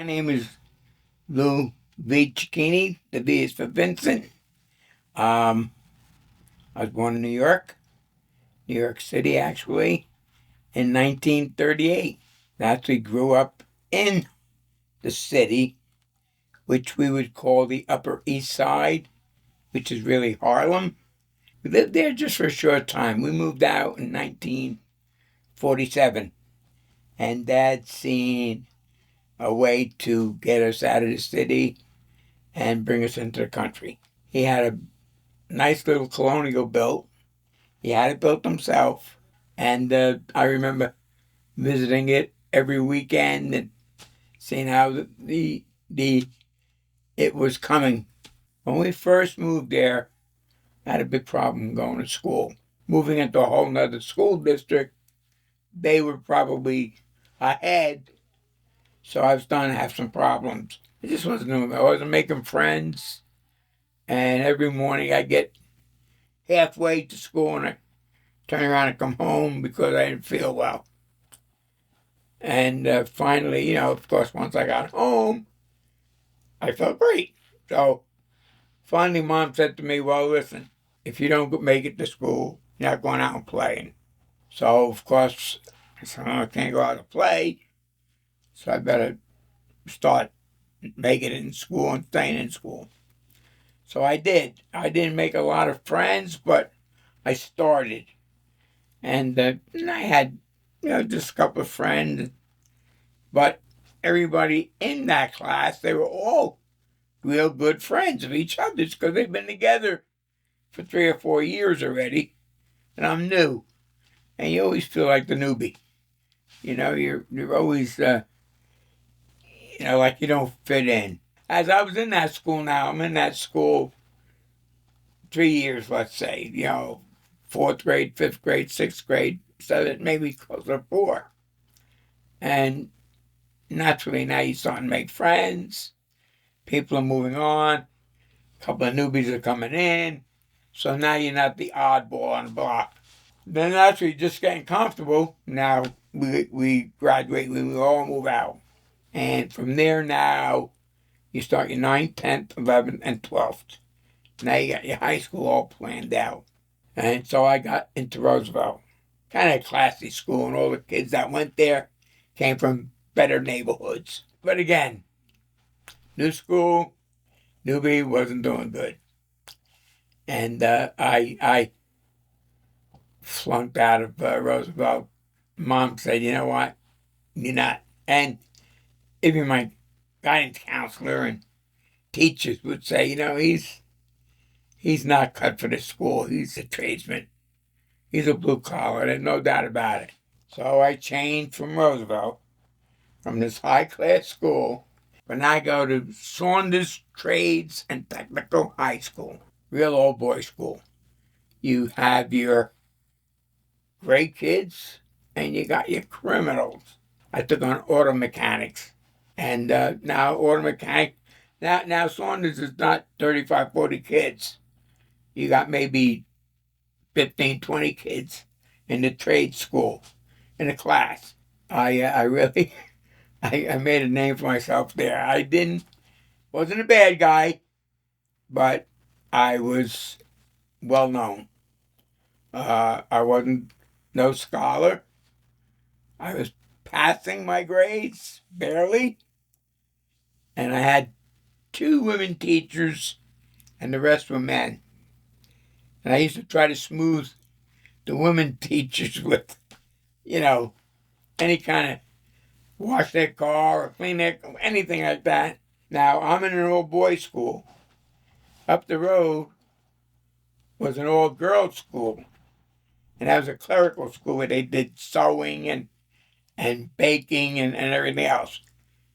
My name is Louie Cicchini. The V is for Vincent. Um, I was born in New York City, actually, in 1938. Actually grew up in the city, which we would call the Upper East Side, which is really Harlem. We lived there just for a short time. We moved out in 1947, and Dad seen a way to get us out of the city and bring us into the country. He had a nice little colonial built. He had it built himself, and I remember visiting it every weekend and seeing how the it was coming. When we first moved there, I had a big problem going to school. Moving into a whole nother school district, they were probably ahead, so I was starting to have some problems. It just wasn't doing. I wasn't making friends, and every morning I get halfway to school and I turn around and come home because I didn't feel well. And finally, of course, once I got home, I felt great. So finally, Mom said to me, well, listen, if you don't make it to school, you're not going out and playing. So, of course, I said, I can't go out and play, so I better start making it in school and staying in school. So I did. I didn't make a lot of friends, but I started. And I had, just a couple of friends. But everybody in that class, they were all real good friends of each other's because they've been together for 3 or 4 years already. And I'm new. And you always feel like the newbie. You're always, like you don't fit in. As I was in that school now, I'm in that school 3 years, let's say, fourth grade, fifth grade, sixth grade, seventh, maybe closer to 4. And naturally, now you're starting to make friends. People are moving on. A couple of newbies are coming in. So now you're not the oddball on the block. Then naturally, just getting comfortable. Now we graduate, we all move out. And from there now, you start your 9th, 10th, 11th, and 12th. Now you got your high school all planned out. And so I got into Roosevelt. Kind of a classy school, and all the kids that went there came from better neighborhoods. But again, new school, newbie wasn't doing good. And I flunked out of Roosevelt. Mom said, you know what? You're not. And even my guidance counselor and teachers would say, he's not cut for this school. He's a tradesman. He's a blue collar. There's no doubt about it. So I changed from Roosevelt, from this high-class school, but now I go to Saunders Trades and Technical High School, real old boy school. You have your great kids, and you got your criminals. I took on auto mechanics, and now auto mechanic. Now Saunders is not 35, 40 kids. You got maybe 15, 20 kids in the trade school, in a class. I really, I made a name for myself there. Wasn't a bad guy, but I was well known. I wasn't no scholar. I was passing my grades, barely. And I had 2 women teachers, and the rest were men. And I used to try to smooth the women teachers with, any kind of wash their car or clean their, anything like that. Now, I'm in an all-boys school. Up the road was an all-girls school. And that was a clerical school where they did sewing and baking and everything else.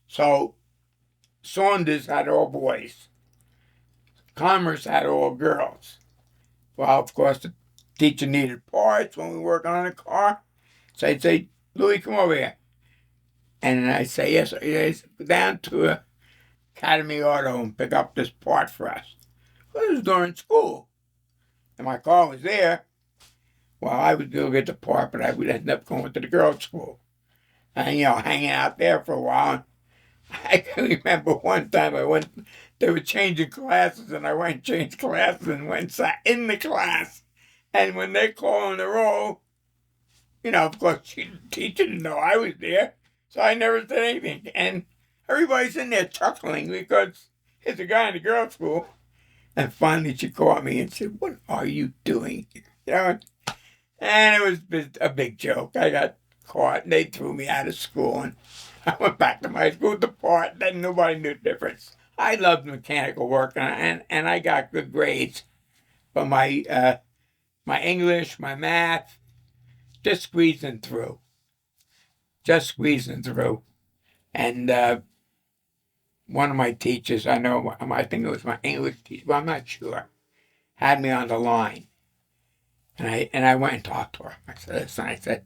So Saunders had all boys. Commerce had all girls. Well, of course, the teacher needed parts when we were working on a car. So I'd say, Louie, come over here. And I'd say, yes, sir. Yes, go down to Academy Auto and pick up this part for us. Well, it was during school. And my car was there. Well, I would go get the part, but I would end up going to the girls' school. And, hanging out there for a while. I can remember one time they were changing classes, and I went and changed classes and went and sat in the class. And when they're calling the roll, of course, the teacher didn't know I was there, so I never said anything. And everybody's in there chuckling because it's a guy in the girls' school. And finally, she caught me and said, "What are you doing?" And it was a big joke. I got caught, and they threw me out of school, and I went back to my school to part. Then nobody knew the difference. I loved mechanical work, and I got good grades, but my English, my math, just squeezing through, just squeezing through. And one of my teachers, I think it was my English teacher, but I'm not sure, had me on the line. And I went and talked to her. I said, "Listen," I said,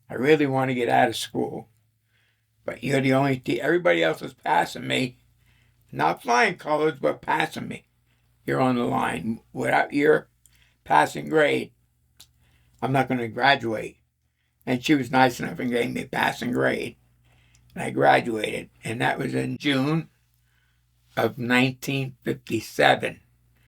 "I really want to get out of school, but you're the only everybody else is passing me, not flying colors, but passing me. You're on the line. Without your passing grade, I'm not going to graduate." And she was nice enough and gave me a passing grade. And I graduated. And that was in June of 1957.